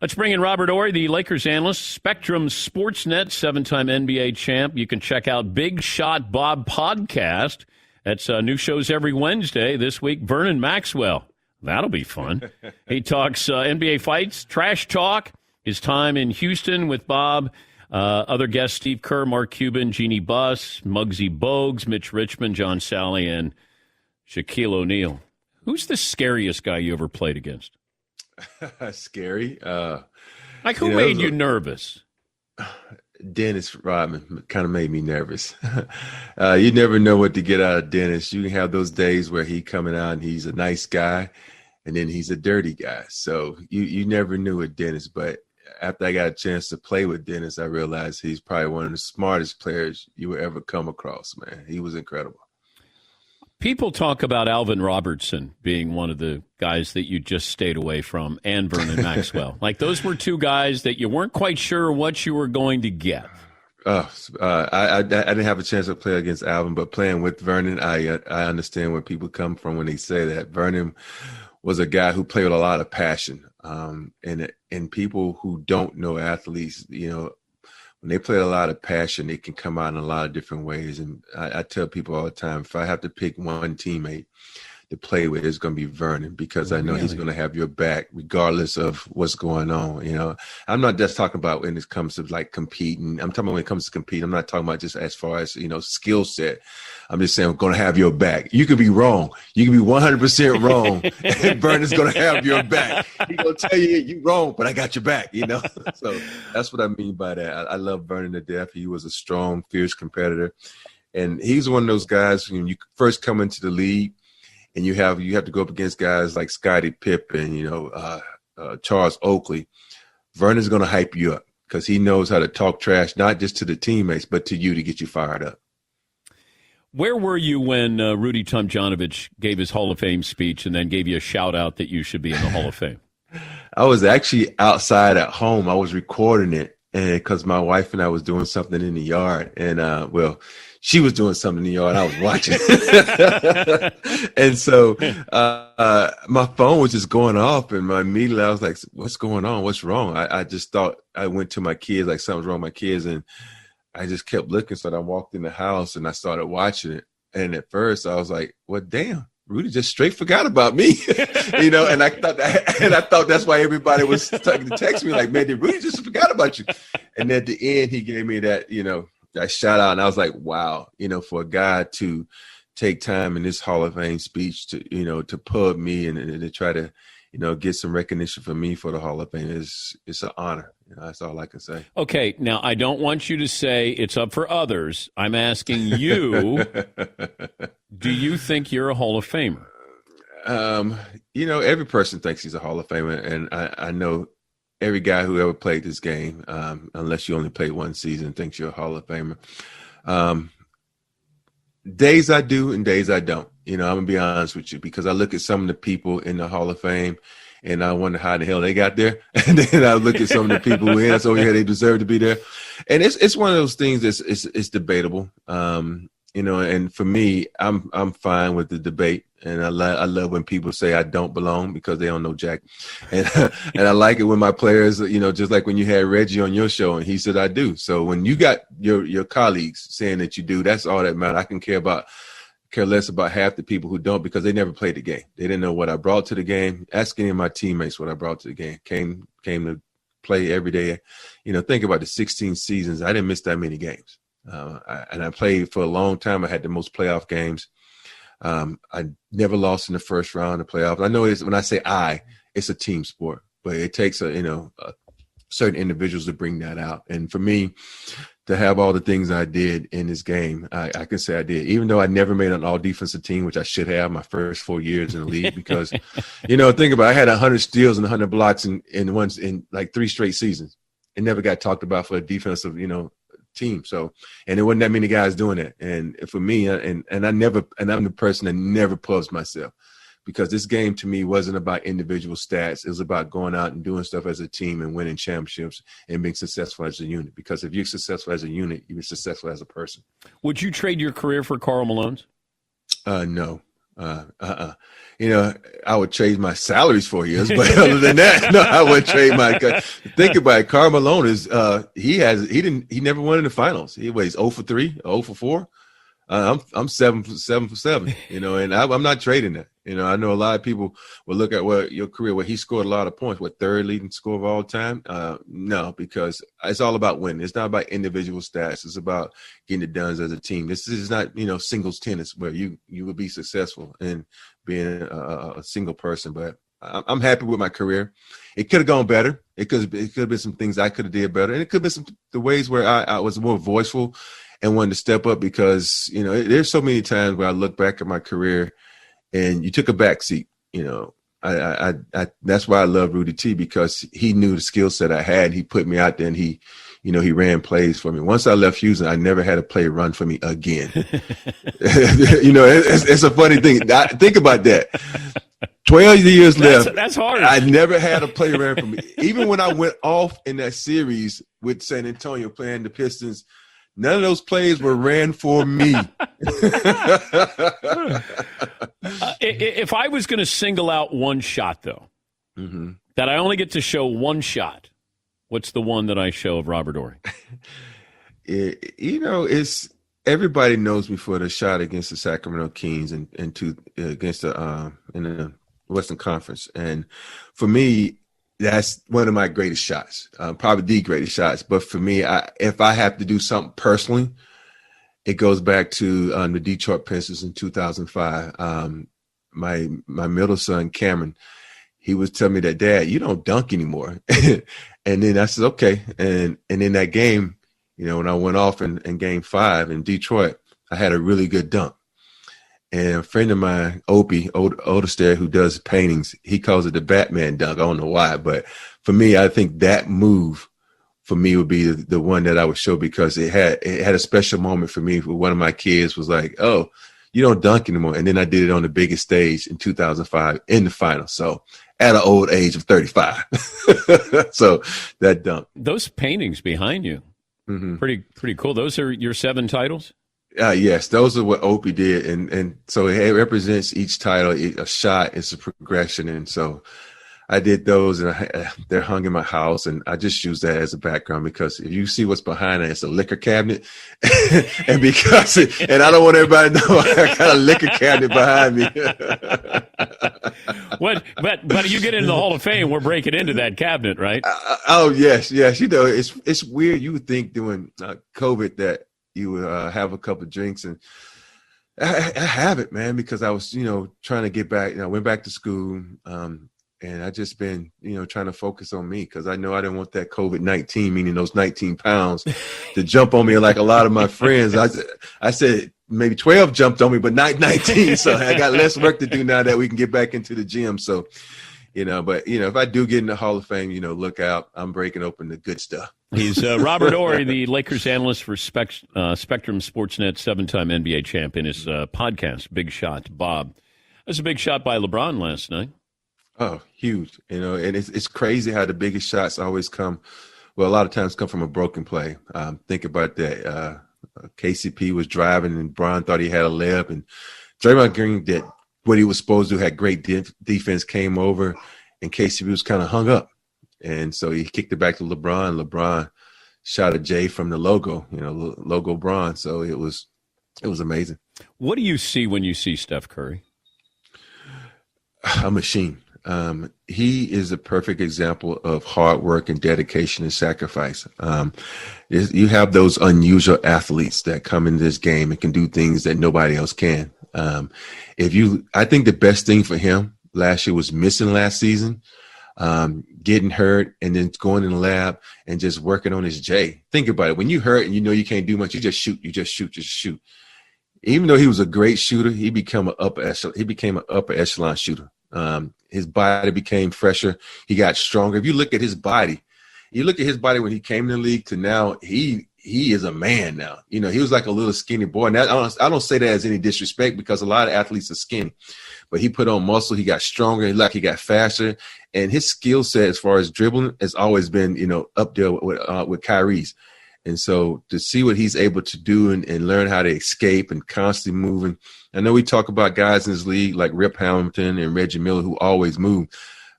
Let's bring in Robert Horry, the Lakers analyst, Spectrum Sportsnet, 7-time NBA champ. You can check out Big Shot Bob podcast. That's new shows every Wednesday. This week, Vernon Maxwell. That'll be fun. He talks NBA fights, trash talk, his time in Houston with Bob. Other guests, Steve Kerr, Mark Cuban, Jeannie Buss, Muggsy Bogues, Mitch Richmond, John Sally, and Shaquille O'Neal. Who's the scariest guy you ever played against? Scary? Who made you nervous? Dennis Rodman kind of made me nervous. You never know what to get out of Dennis. You can have those days where he coming out and he's a nice guy, and then he's a dirty guy. So you never knew with Dennis, but after I got a chance to play with Dennis, I realized he's probably one of the smartest players you will ever come across, man. He was incredible. People talk about Alvin Robertson being one of the guys that you just stayed away from, and Vernon Maxwell. Like, those were two guys that you weren't quite sure what you were going to get. I didn't have a chance to play against Alvin, but playing with Vernon, I understand where people come from when they say that. Vernon was a guy who played with a lot of passion. And people who don't know athletes, when they play a lot of passion, it can come out in a lot of different ways. And I tell people all the time, if I have to pick one teammate to play with, it's going to be Vernon, because I know he's going to have your back regardless of what's going on. I'm not just talking about when it comes to like competing. I'm talking about when it comes to competing. I'm not talking about just as far as, skill set. I'm just saying, I'm going to have your back. You could be wrong. You can be 100% wrong, and Vernon's going to have your back. He's going to tell you you're wrong, but I got your back, So that's what I mean by that. I love Vernon to death. He was a strong, fierce competitor. And he's one of those guys, when you first come into the league, and you have to go up against guys like Scottie Pippen, Charles Oakley. Vernon's going to hype you up because he knows how to talk trash, not just to the teammates, but to you to get you fired up. Where were you when Rudy Tomjanovich gave his Hall of Fame speech and then gave you a shout-out that you should be in the Hall of Fame? I was actually outside at home. I was recording it, and because my wife and I was doing something in the yard. And, she was doing something in the yard. I was watching. And so my phone was just going off, and immediately I was like, what's going on? What's wrong? I just thought, I went to my kids, like something's wrong with my kids, and I just kept looking. So I walked in the house and I started watching it. And at first I was like, well, damn, Rudy just straight forgot about me, and I thought that's why everybody was starting to text me like, man, did Rudy just forgot about you? And at the end, he gave me that, that shout out. And I was like, wow, for a guy to take time in this Hall of Fame speech to, to pub me and to try to, get some recognition for me for the Hall of Fame it's an honor. That's all I can say. Okay. Now, I don't want you to say it's up for others. I'm asking you, do you think you're a Hall of Famer? Every person thinks he's a Hall of Famer. And I know every guy who ever played this game, unless you only played one season, thinks you're a Hall of Famer. Days I do and days I don't. I'm going to be honest with you, because I look at some of the people in the Hall of Fame and I wonder how the hell they got there. And then I look at some of the people who in, so yeah, they deserve to be there. And it's one of those things that's it's debatable. And for me, I'm fine with the debate. And I love when people say I don't belong because they don't know jack. And and I like it when my players, just like when you had Reggie on your show and he said I do. So when you got your colleagues saying that you do, that's all that matters. I can care less about half the people who don't, because they never played the game. They didn't know what I brought to the game. Ask any of my teammates what I brought to the game. Came to play every day. Think about the 16 seasons. I didn't miss that many games. And I played for a long time. I had the most playoff games. I never lost in the first round of playoffs. I know when I say it's a team sport, but it takes certain individuals to bring that out. And for me to have all the things I did in this game, I can say I did, even though I never made an all defensive team, which I should have my first 4 years in the league, because, think about it, I had 100 steals and 100 blocks in like 3 straight seasons. It never got talked about for a defensive, team. So, and there wasn't that many guys doing it. And for me, and I'm the person that never pubs myself, because this game to me wasn't about individual stats. It was about going out and doing stuff as a team and winning championships and being successful as a unit. Because if you're successful as a unit, you're successful as a person. Would you trade your career for Karl Malone's? No. You know, I would trade my salaries for years, but other than that, no, I wouldn't trade my. Think about it. Karl Malone is he never won in the finals. He weighs 0 for 3, 0 for 4. I'm 7 for 7, you know, and I'm not trading that. You know, I know a lot of people will look at your career where he scored a lot of points, third leading scorer of all time. No, because it's all about winning. It's not about individual stats. It's about getting it done as a team. This is not, you know, singles tennis where you will be successful in being a single person. But I'm happy with my career. It could have gone better. It could have been some things I could have did better, and it could have been the ways where I was more voiceful and wanted to step up, because, you know, there's so many times where I look back at my career and you took a back seat. You know, I that's why I love Rudy T, because he knew the skill set I had. He put me out there, and he ran plays for me. Once I left Houston, I never had a play run for me again. You know, it's a funny thing. Think about that. 12 years left. That's hard. I never had a play ran for me. Even when I went off in that series with San Antonio playing the Pistons, none of those plays were ran for me. If I was going to single out one shot, though, that I only get to show one shot, what's the one that I show of Robert Horry? You know, it's everybody knows me for the shot against the Sacramento Kings and against the in the Western Conference, and for me, that's one of my greatest shots, probably the greatest shots. But for me, if I have to do something personally, it goes back to the Detroit Pistons in 2005. My middle son, Cameron, he was telling me that, Dad, you don't dunk anymore. And then I said, okay. And in that game, you know, when I went off in game 5 in Detroit, I had a really good dunk. And a friend of mine, Opie, Oldester, who does paintings, he calls it the Batman dunk. I don't know why, but for me, I think that move for me would be the one that I would show, because it had a special moment for me. One of my kids was like, "Oh, you don't dunk anymore," and then I did it on the biggest stage in 2005 in the final. So at an old age of 35, so that dunk. Those paintings behind you, pretty cool. Those are your 7 titles. Yes, those are what Opie did, and so it represents each title. A shot is a progression, and so I did those, and they're hung in my house, and I just use that as a background, because if you see what's behind it, it's a liquor cabinet, and and I don't want everybody to know I got a liquor cabinet behind me. But you get into the Hall of Fame, we're breaking into that cabinet, right? Oh yes. You know, it's weird. You would think during COVID that you would have a couple of drinks, and I haven't, man, because I was, you know, trying to get back. You know, I went back to school, and I just been, you know, trying to focus on me, because I know I didn't want that COVID-19, meaning those 19 pounds, to jump on me like a lot of my friends. I said maybe 12 jumped on me, but not 19. So I got less work to do now that we can get back into the gym. So, you know, but, you know, if I do get in the Hall of Fame, you know, look out. I'm breaking open the good stuff. He's Robert Horry, the Lakers analyst for Spectrum Sportsnet, 7-time NBA champion. His podcast, Big Shot, Bob. That's a big shot by LeBron last night. Oh, huge. You know, and it's crazy how the biggest shots always come, well, a lot of times come from a broken play. Think about that. KCP was driving, and Bron thought he had a layup, and Draymond Green did what he was supposed to, had great defense, came over, and KCP was kind of hung up. And so he kicked it back to LeBron. LeBron shot a J from the logo, you know, logo Bron. So it was amazing. What do you see when you see Steph Curry? A machine. He is a perfect example of hard work and dedication and sacrifice. You have those unusual athletes that come into this game and can do things that nobody else can. I think the best thing for him last year was missing last season, getting hurt, and then going in the lab and just working on his J. Think about it. When you hurt and you know you can't do much, you just shoot. Even though he was a great shooter, he became an upper echelon shooter. His body became fresher. He got stronger. If you look at his body, when he came in the league to now, he is a man now. You know, he was like a little skinny boy. And I don't say that as any disrespect, because a lot of athletes are skinny, but he put on muscle. He got stronger. He got faster, and his skill set as far as dribbling has always been, you know, up there with Kyrie's. And so to see what he's able to do and learn how to escape and constantly moving. I know we talk about guys in this league like Rip Hamilton and Reggie Miller who always move.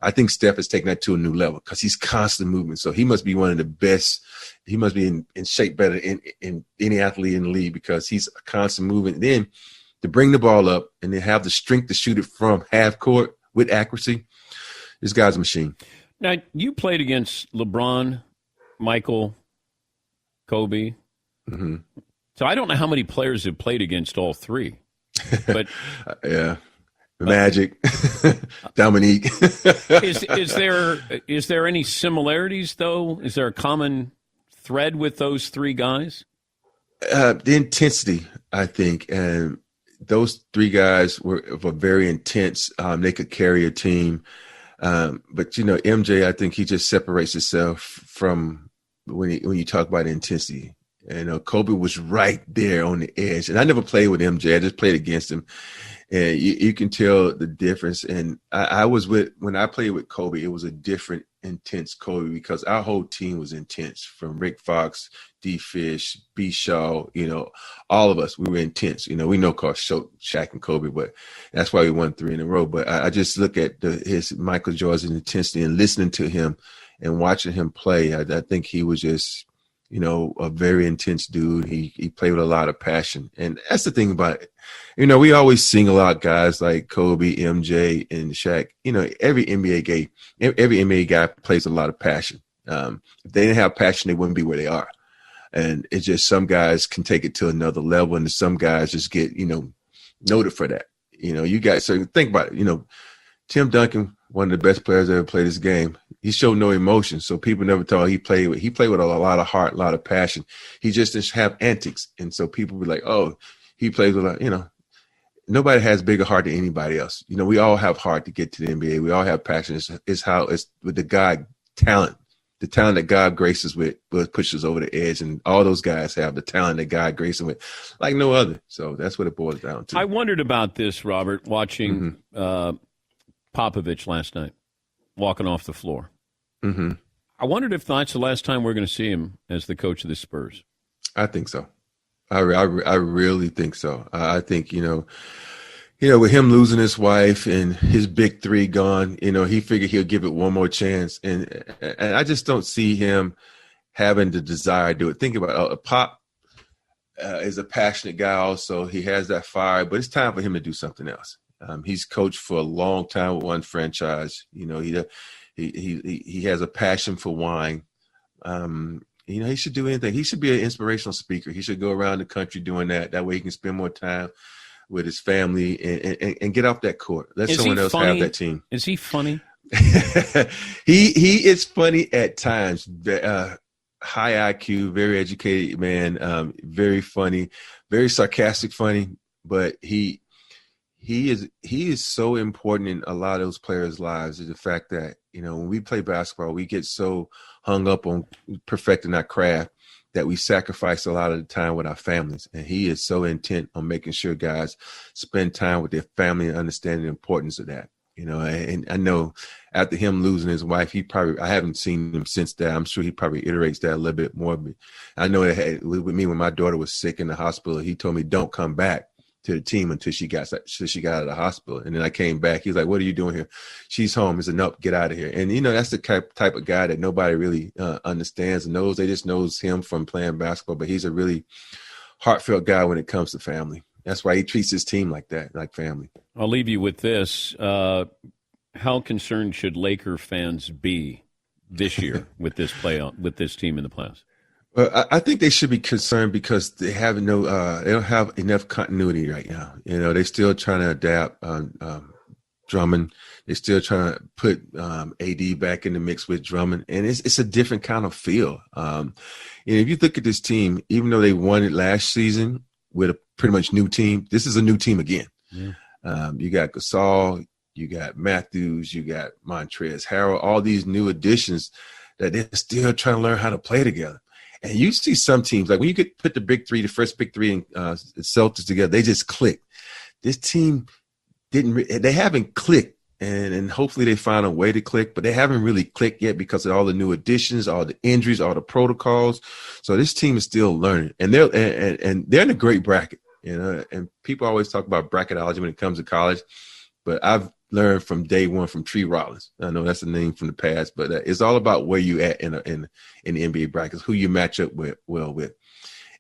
I think Steph has taken that to a new level because he's constantly moving. So he must be one of the best. He must be in shape better in any athlete in the league because he's constantly moving. Then to bring the ball up and then have the strength to shoot it from half court with accuracy, this guy's a machine. Now, you played against LeBron, Michael, Kobe. Mm-hmm. So I don't know how many players have played against all three. But yeah. Magic, Dominique. Is there any similarities, though? Is there a common thread with those three guys? The intensity, I think. And those three guys were very intense. They could carry a team. But, MJ, I think he just separates himself from when you talk about intensity. And Kobe was right there on the edge. And I never played with MJ. I just played against him. And you can tell the difference. And when I played with Kobe, it was a different, intense Kobe because our whole team was intense from Rick Fox, D Fish, B Shaw, all of us, we were intense. We know Shaq and Kobe, but that's why we won 3 in a row. But I just look at his Michael Jordan's intensity and listening to him and watching him play. I think he was just, a very intense dude. He played with a lot of passion. And that's the thing about it. We always sing a lot, guys like Kobe, MJ, and Shaq. Every NBA guy plays a lot of passion. If they didn't have passion, they wouldn't be where they are. And it's just some guys can take it to another level, and some guys just get, noted for that. You guys, so think about it. Tim Duncan, one of the best players that ever played this game. He showed no emotion, so people never thought he played with a lot of heart, a lot of passion. He just didn't have antics, and so people were like, "Oh, he plays with a." Nobody has bigger heart than anybody else. We all have heart to get to the NBA. We all have passion. It's with the God talent, the talent that God graces with pushes over the edge, and all those guys have the talent that God graces with, like no other. So that's what it boils down to. I wondered about this, Robert, watching Popovich last night, walking off the floor. Mm-hmm. I wondered if that's the last time we're going to see him as the coach of the Spurs. I think so. I really think so. I think, with him losing his wife and his big three gone, he figured he'll give it one more chance. And I just don't see him having the desire to do it. Think about it. Pop is a passionate guy also. He has that fire, but it's time for him to do something else. He's coached for a long time with one franchise. He has a passion for wine. He should do anything. He should be an inspirational speaker. He should go around the country doing that. That way he can spend more time with his family and get off that court. Let someone else have that team. Is he funny? He is funny at times. High IQ, very educated man, very funny, very sarcastic funny, but he is so important in a lot of those players' lives. Is the fact that, when we play basketball, we get so hung up on perfecting our craft that we sacrifice a lot of the time with our families. And he is so intent on making sure guys spend time with their family and understand the importance of that. And I know after him losing his wife, I haven't seen him since that. I'm sure he probably iterates that a little bit more. But I know that with me, when my daughter was sick in the hospital, he told me, don't come back to the team until she got out of the hospital. And then I came back. He's like, what are you doing here? She's home. He said, nope, get out of here. And, that's the type of guy that nobody really understands and knows. They just knows him from playing basketball. But he's a really heartfelt guy when it comes to family. That's why he treats his team like that, like family. I'll leave you with this. How concerned should Laker fans be this year with this team in the playoffs? I think they should be concerned because they don't have enough continuity right now. They're still trying to adapt Drummond. They're still trying to put AD back in the mix with Drummond, and it's a different kind of feel. If you look at this team, even though they won it last season with a pretty much new team, this is a new team again. Yeah. You got Gasol, you got Matthews, you got Montrezl Harrell, all these new additions that they're still trying to learn how to play together. And you see some teams, like when you could put the first big three and Celtics together, they just click. This team they haven't clicked and hopefully they find a way to click, but they haven't really clicked yet because of all the new additions, all the injuries, all the protocols. So this team is still learning, and they're in a great bracket, and people always talk about bracketology when it comes to college, but I've learned from day one from Tree Rollins. I know that's a name from the past, but it's all about where you at in the NBA brackets, who you match up with.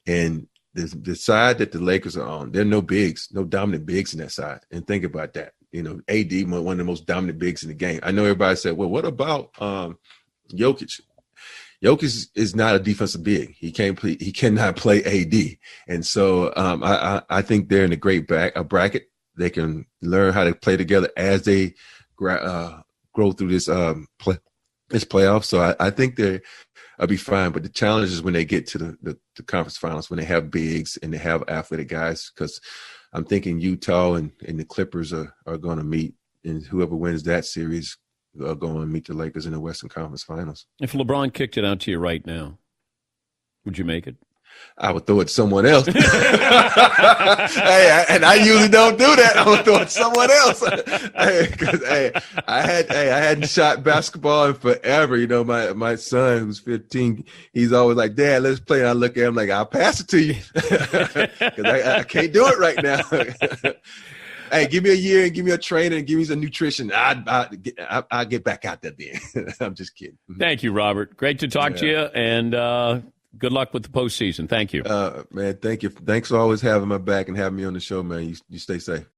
And the side that the Lakers are on, there are no bigs, no dominant bigs in that side. And think about that. AD, one of the most dominant bigs in the game. I know everybody said, well, what about Jokic? Jokic is not a defensive big. He cannot play AD. And so I think they're in a great bracket. They can learn how to play together as they grow through this playoff. So I think I'll be fine. But the challenge is when they get to the conference finals, when they have bigs and they have athletic guys, because I'm thinking Utah and the Clippers are going to meet, and whoever wins that series are going to meet the Lakers in the Western Conference Finals. If LeBron kicked it out to you right now, would you make it? I would throw it to someone else. And I usually don't do that. I would throw it to someone else. I hadn't shot basketball in forever. My son who's 15, he's always like, Dad, let's play. And I look at him like, I'll pass it to you because I can't do it right now. Hey, give me a year and give me a trainer and give me some nutrition. I'll get back out there then. I'm just kidding. Thank you, Robert. Great to talk to you, and good luck with the postseason. Thank you. Man, thank you. Thanks for always having my back and having me on the show, man. You stay safe.